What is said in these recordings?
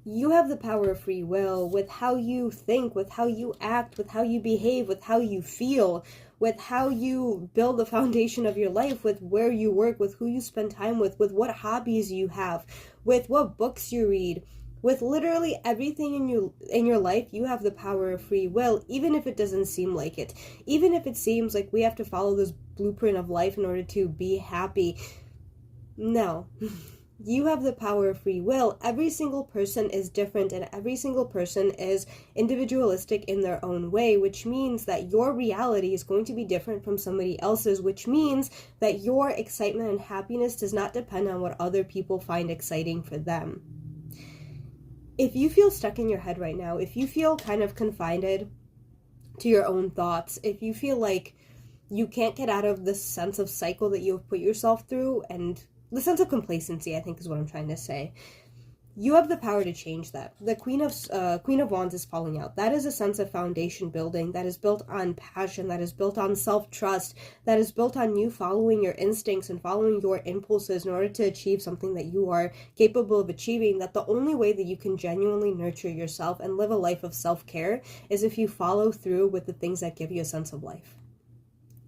You have the power of free will with how you think, with how you act, with how you behave, with how you feel, with how you build the foundation of your life, with where you work, with who you spend time with what hobbies you have, with what books you read. With literally everything in your life, you have the power of free will, even if it doesn't seem like it. Even if it seems like we have to follow this blueprint of life in order to be happy. No. You have the power of free will. Every single person is different and every single person is individualistic in their own way, which means that your reality is going to be different from somebody else's, which means that your excitement and happiness does not depend on what other people find exciting for them. If you feel stuck in your head right now, if you feel kind of confined to your own thoughts, if you feel like you can't get out of this sense of cycle that you've put yourself through, and the sense of complacency, I think is what I'm trying to say. You have the power to change that. The Queen of Wands is falling out. That is a sense of foundation building that is built on passion, that is built on self-trust, that is built on you following your instincts and following your impulses in order to achieve something that you are capable of achieving. That the only way that you can genuinely nurture yourself and live a life of self-care is if you follow through with the things that give you a sense of life.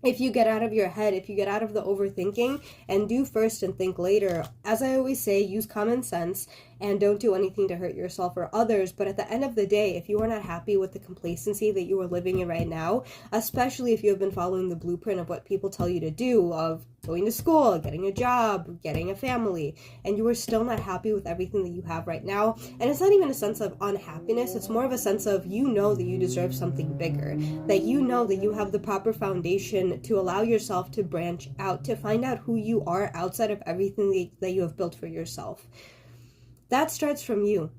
If you get out of your head, if you get out of the overthinking and do first and think later, as I always say, use common sense and don't do anything to hurt yourself or others. But at the end of the day, if you are not happy with the complacency that you are living in right now, especially if you have been following the blueprint of what people tell you to do, of going to school, getting a job, getting a family, and you are still not happy with everything that you have right now, and it's not even a sense of unhappiness, it's more of a sense of you know that you deserve something bigger, that you know that you have the proper foundation to allow yourself to branch out, to find out who you are outside of everything that you have built for yourself. That starts from you.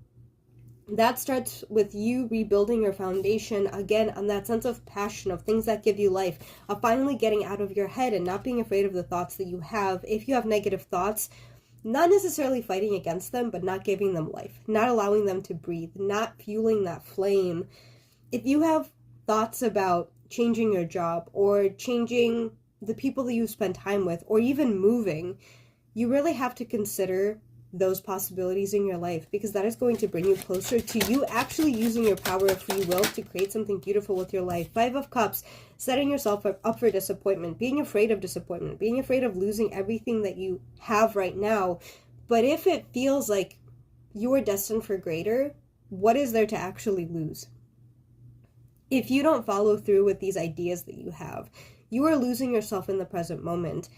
That starts with you rebuilding your foundation again on that sense of passion, of things that give you life, of finally getting out of your head and not being afraid of the thoughts that you have. If you have negative thoughts, not necessarily fighting against them, but not giving them life, not allowing them to breathe, not fueling that flame. If you have thoughts about changing your job or changing the people that you spend time with or even moving, you really have to consider those possibilities in your life, because that is going to bring you closer to you actually using your power of free will to create something beautiful with your life. 5 of Cups, setting yourself up for disappointment, being afraid of disappointment, being afraid of losing everything that you have right now. But if it feels like you are destined for greater, what is there to actually lose? If you don't follow through with these ideas that you have, you are losing yourself in the present moment.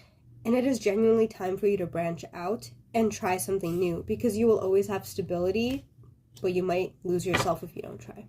And it is genuinely time for you to branch out and try something new, because you will always have stability, but you might lose yourself if you don't try.